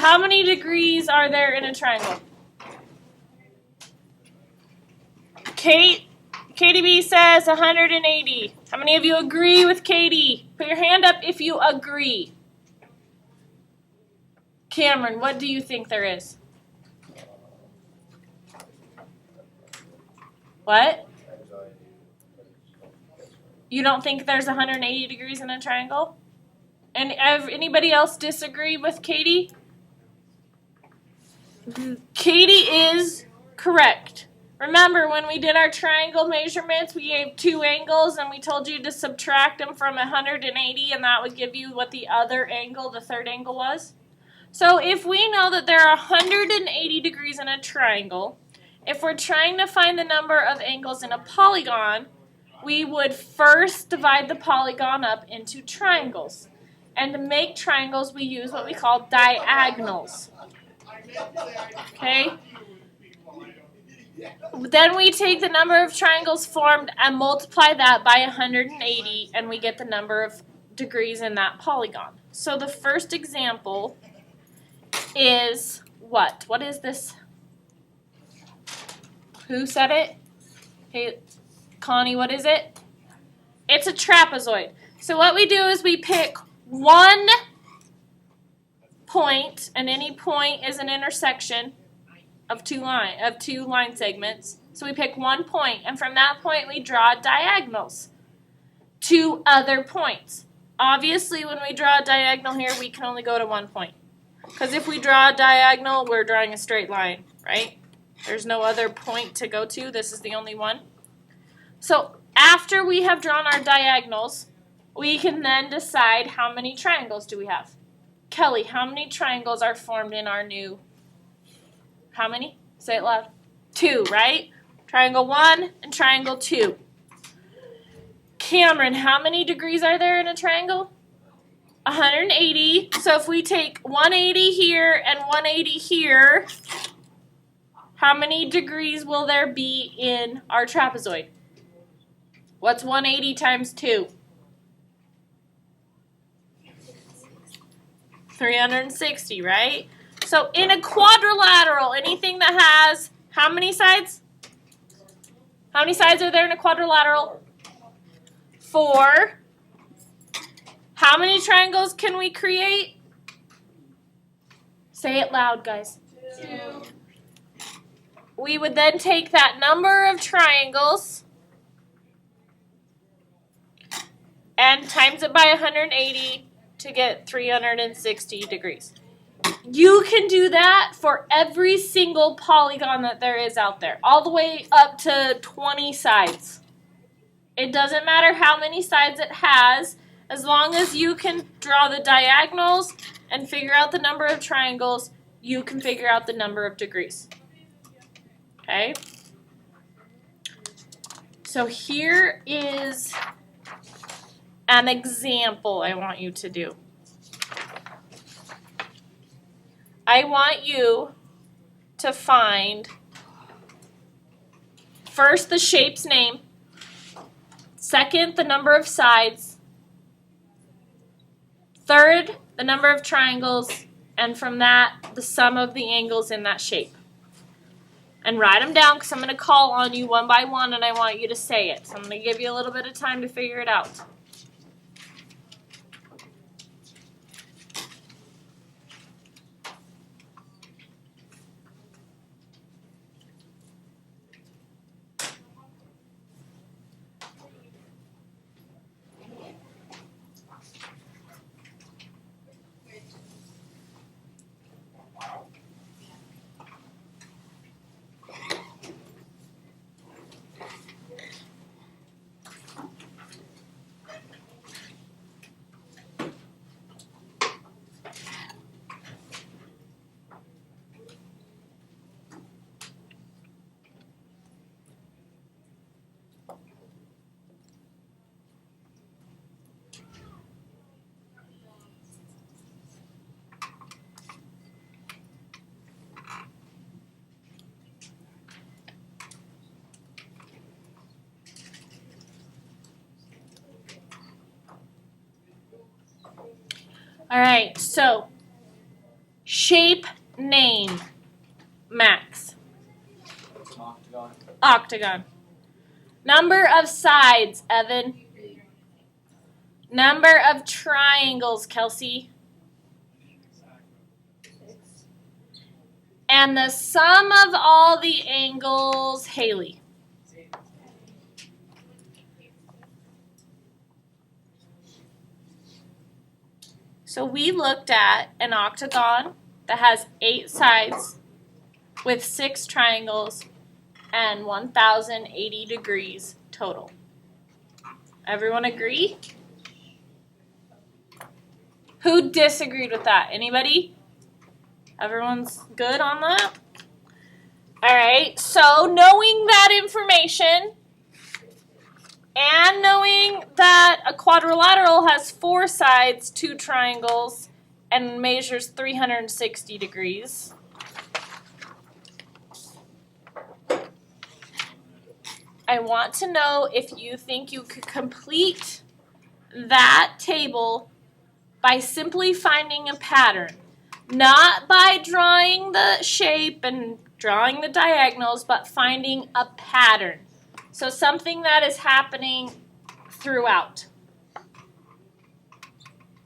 How many degrees are there in a triangle? Katie B says 180. How many of you agree with Katie? Put your hand up if you agree. Cameron, what do you think there is? What? You don't think there's 180 degrees in a triangle? And anybody else disagree with Katie? Katie is correct. Remember when we did our triangle measurements, we gave two angles and we told you to subtract them from 180 and that would give you what the other angle, the third angle was. So if we know that there are 180 degrees in a triangle, if we're trying to find the number of angles in a polygon, we would first divide the polygon up into triangles. And to make triangles, we use what we call diagonals. Okay? Then we take the number of triangles formed and multiply that by 180, and we get the number of degrees in that polygon. So the first example is what? What is this? Who said it? Hey, Connie, what is it? It's a trapezoid. So what we do is we pick one point, and any point is an intersection of two line segments. So we pick one point, and from that point we draw diagonals to other points. Obviously, when we draw a diagonal here, we can only go to one point. Because if we draw a diagonal, we're drawing a straight line, right? There's no other point to go to. This is the only one. So after we have drawn our diagonals, we can then decide how many triangles do we have. Kelly, how many triangles are formed in our new? How many? Say it loud. 2, right? Triangle 1 and triangle 2. Cameron, how many degrees are there in a triangle? 180. So if we take 180 here and 180 here, how many degrees will there be in our trapezoid? What's 180 times 2? 360, right? So in a quadrilateral, anything that has how many sides? How many sides are there in a quadrilateral? 4. How many triangles can we create? Say it loud, guys. 2. We would then take that number of triangles and times it by 180 to get 360 degrees. You can do that for every single polygon that there is out there, all the way up to 20 sides. It doesn't matter how many sides it has, as long as you can draw the diagonals and figure out the number of triangles, you can figure out the number of degrees. Okay? So here is an example I want you to do. I want you to find first the shape's name, second the number of sides, third the number of triangles, and from that the sum of the angles in that shape. And write them down because I'm going to call on you one by one and I want you to say it. So I'm going to give you a little bit of time to figure it out. All right, so Shape name, Max. Octagon. Octagon. Number of sides, Evan. Number of triangles, Kelsey. And the sum of all the angles, Haley. So we looked at an octagon that has 8 sides with 6 triangles and 1,080 degrees total. Everyone agree? Who disagreed with that? Anybody? Everyone's good on that? All right, so knowing that information and knowing that a quadrilateral has 4 sides, 2 triangles, and measures 360 degrees, I want to know if you think you could complete that table by simply finding a pattern. Not by drawing the shape and drawing the diagonals, but finding a pattern. So something that is happening throughout.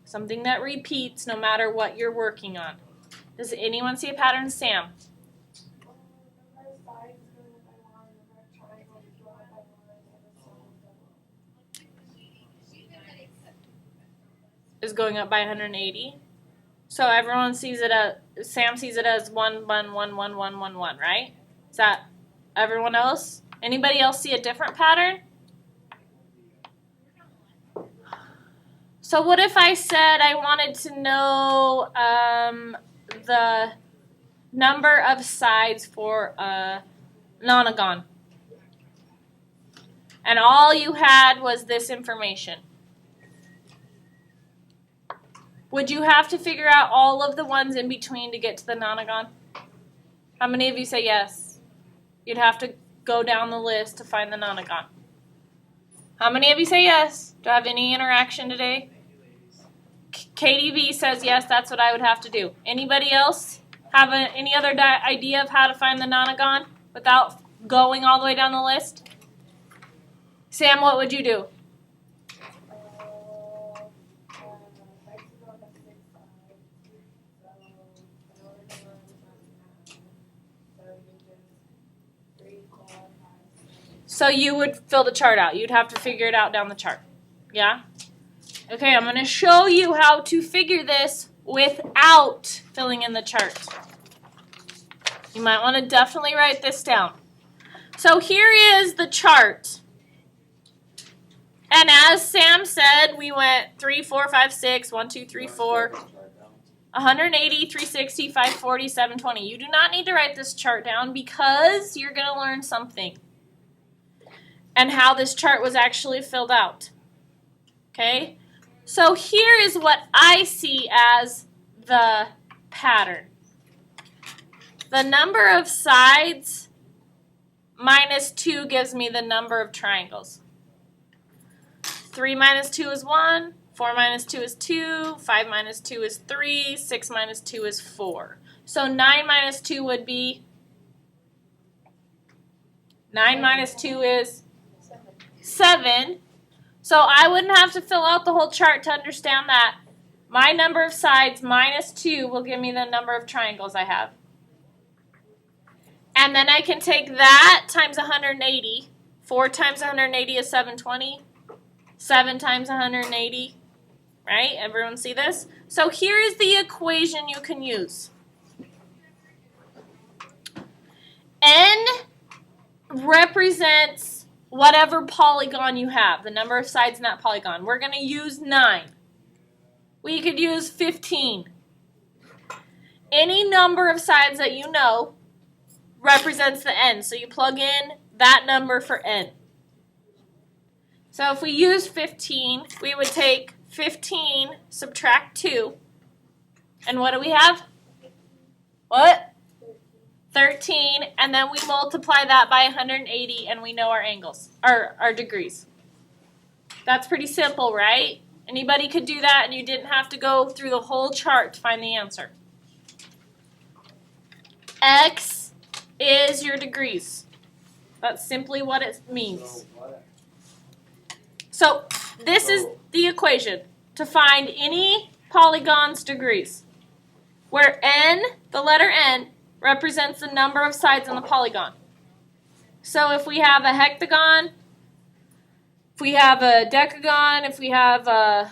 Something that repeats no matter what you're working on. Does anyone see a pattern, Sam? Is going up by 180. So everyone sees it as, Sam sees it as 1, 1, 1, 1, 1, 1, 1, right? Is that everyone else? Anybody else see a different pattern? So what if I said I wanted to know the number of sides for a nonagon? And all you had was this information. Would you have to figure out all of the ones in between to get to the nonagon? How many of you say yes? You'd have to go down the list to find the nonagon. How many of you say yes? Do I have any interaction today? KDV says yes, that's what I would have to do. Anybody else have any other idea of how to find the nonagon without going all the way down the list? Sam, what would you do? So you would fill the chart out. You'd have to figure it out down the chart. Yeah? Okay, I'm going to show you how to figure this without filling in the chart. You might want to definitely write this down. So here is the chart. And as Sam said, we went 3, 4, 5, 6, 1, 2, 3, 4, 180, 360, 540, 720. You do not need to write this chart down because you're going to learn something and how this chart was actually filled out. Okay? So here is what I see as the pattern. The number of sides minus 2 gives me the number of triangles. 3 minus 2 is 1, 4 minus 2 is 2, 5 minus 2 is 3, 6 minus 2 is 4. So 9 minus 2 would be, 9 minus 2 is 7. So I wouldn't have to fill out the whole chart to understand that. My number of sides minus 2 will give me the number of triangles I have. And then I can take that times 180. 4 times 180 is 720. 7 times 180. Right? Everyone see this? So here is the equation you can use. N represents whatever polygon you have, the number of sides in that polygon. We're going to use 9. We could use 15. Any number of sides that you know represents the n. So you plug in that number for n. So if we use 15, we would take 15, subtract 2. And what do we have? What? 13, and then we multiply that by 180, and we know our angles, our degrees. That's pretty simple, right? Anybody could do that, and you didn't have to go through the whole chart to find the answer. X is your degrees. That's simply what it means. So this is the equation to find any polygon's degrees, where n, the letter n, represents the number of sides on the polygon. So if we have a hectagon, if we have a decagon, if we have a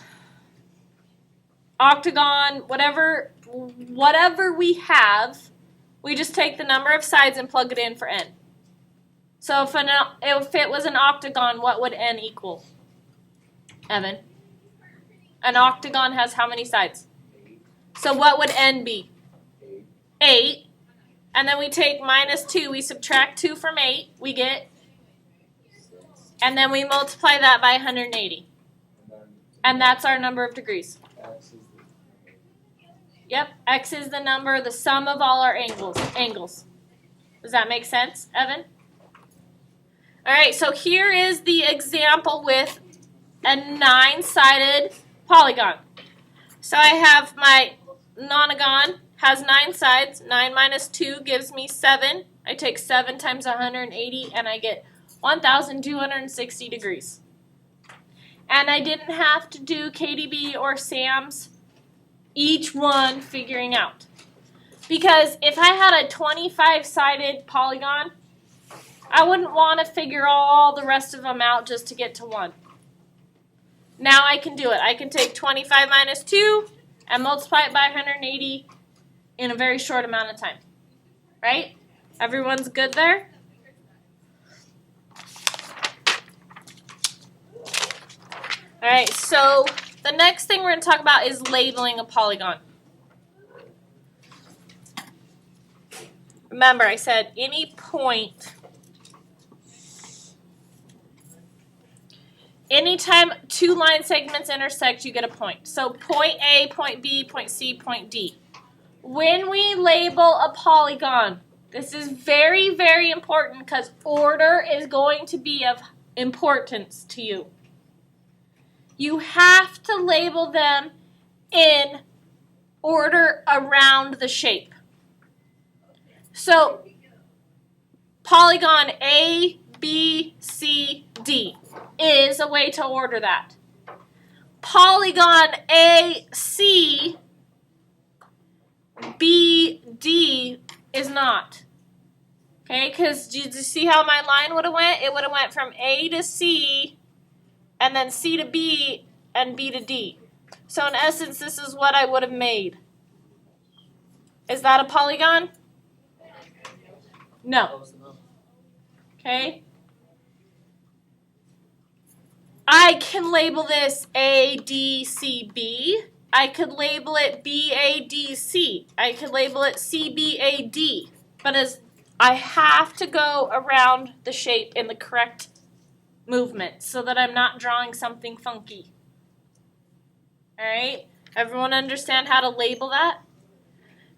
octagon, whatever we have, we just take the number of sides and plug it in for n. So if it was an octagon, what would n equal? Evan? An octagon has how many sides? So what would n be? 8. And then we take minus 2. We subtract 2 from 8. We get, and then we multiply that by 180. And that's our number of degrees. Yep, x is the number, the sum of all our angles. Does that make sense, Evan? All right, so here is the example with a 9-sided polygon. So I have my nonagon, has 9 sides. 9 minus 2 gives me 7. I take 7 times 180 and I get 1,260 degrees. And I didn't have to do KDB or Sam's, each one figuring out. Because if I had a 25-sided polygon, I wouldn't want to figure all the rest of them out just to get to 1. Now I can do it. I can take 25 minus 2 and multiply it by 180 in a very short amount of time. Right? Everyone's good there? All right, so the next thing we're going to talk about is labeling a polygon. Remember, I said any point, anytime 2 line segments intersect, you get a point. So point A, point B, point C, point D. When we label a polygon, this is very, very important because order is going to be of importance to you. You have to label them in order around the shape. So, polygon A, B, C, D is a way to order that. Polygon A, C, B, D is not. Okay, because did you see how my line would have went? It would have went from A to C, and then C to B, and B to D. So in essence, this is what I would have made. Is that a polygon? No. Okay. I can label this A, D, C, B. I could label it B, A, D, C. I could label it C, B, A, D. But as I have to go around the shape in the correct movement so that I'm not drawing something funky. All right? Everyone understand how to label that?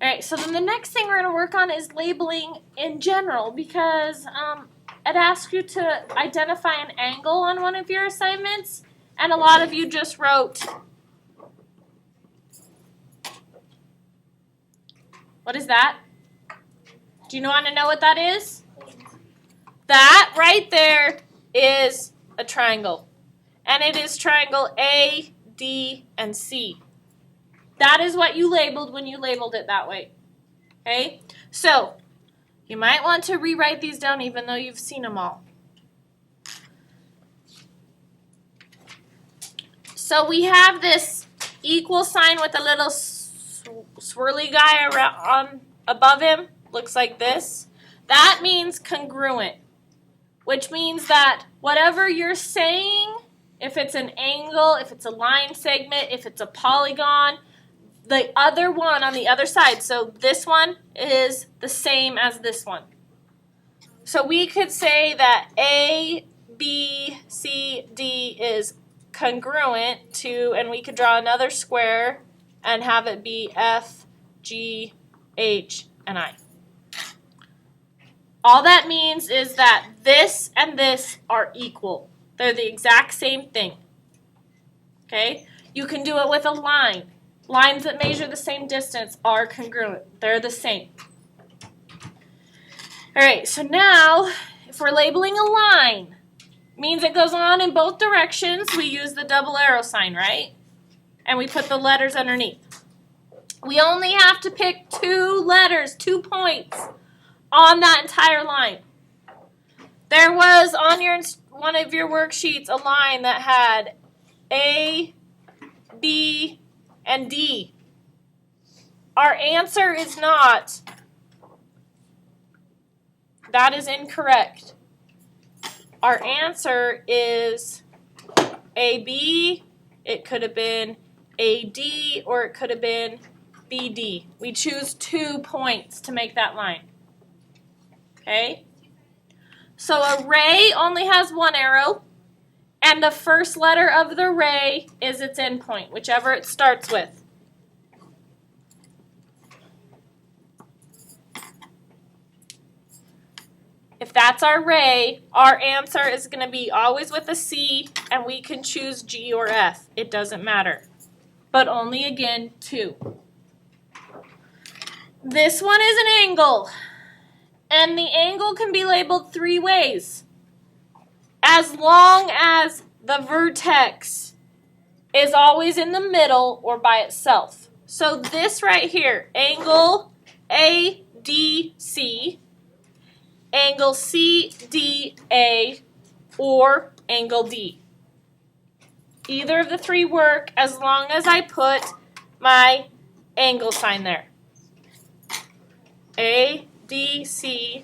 All right, so then the next thing we're going to work on is labeling in general because it asks you to identify an angle on one of your assignments, and a lot of you just wrote, what is that? Do you want to know what that is? That right there is a triangle, and it is triangle A, D, and C. That is what you labeled when you labeled it that way. Okay? So, you might want to rewrite these down even though you've seen them all. So we have this equal sign with a little swirly guy around above him. Looks like this. That means congruent, which means that whatever you're saying, if it's an angle, if it's a line segment, if it's a polygon, the other one on the other side, so this one is the same as this one. So we could say that A, B, C, D is congruent to, and we could draw another square and have it be F, G, H, and I. All that means is that this and this are equal. They're the exact same thing. Okay? You can do it with a line. Lines that measure the same distance are congruent. They're the same. Alright, so now, if we're labeling a line, means it goes on in both directions, we use the double arrow sign, right? And we put the letters underneath. We only have to pick 2 letters, 2 points on that entire line. There was on one of your worksheets a line that had A, B, and D. Our answer is not. That is incorrect. Our answer is AB. It could have been AD or it could have been BD. We choose 2 points to make that line. Okay? So a ray only has 1 arrow, and the first letter of the ray is its endpoint, whichever it starts with. If that's our ray, our answer is going to be always with a C, and we can choose G or F. It doesn't matter. But only, again, 2. This one is an angle. And the angle can be labeled 3 ways. As long as the vertex is always in the middle or by itself. So this right here, angle ADC, angle CDA, or angle D. Either of the 3 work as long as I put my angle sign there. ADC,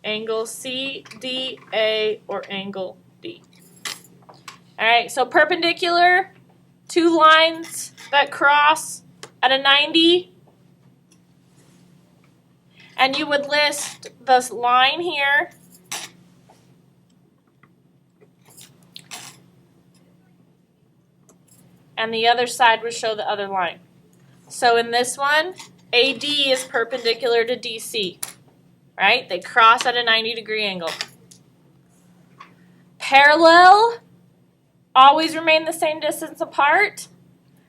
angle CDA, or angle D. Alright, so perpendicular, 2 lines that cross at a 90. And you would list this line here. And the other side would show the other line. So in this one, AD is perpendicular to DC, right? They cross at a 90-degree angle. Parallel always remain the same distance apart.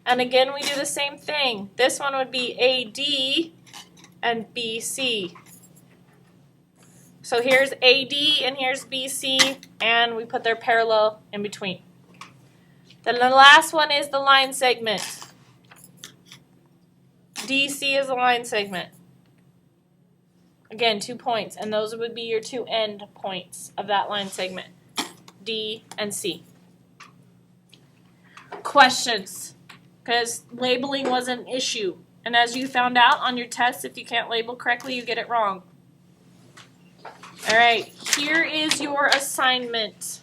And again, we do the same thing. This one would be AD and BC. So here's AD and here's BC, and we put their parallel in between. Then the last one is the line segment. DC is a line segment. Again, 2 points, and those would be your 2 end points of that line segment, D and C. Questions? Because labeling was an issue. And as you found out on your test, if you can't label correctly, you get it wrong. All right, here is your assignment.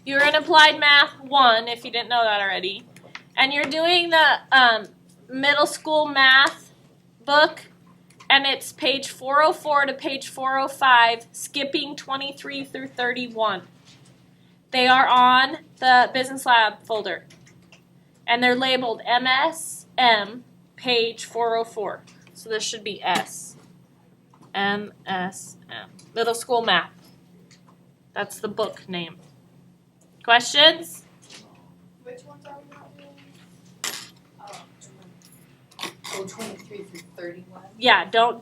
You're in Applied Math 1, if you didn't know that already. And you're doing the middle school math book, and it's page 404 to page 405, skipping 23 through 31. They are on the Business Lab folder. And they're labeled MSM, page 404. So this should be S. MSM. Middle School Math. That's the book name. Questions? Which ones are we not doing? Oh, 23 through 31. Yeah, don't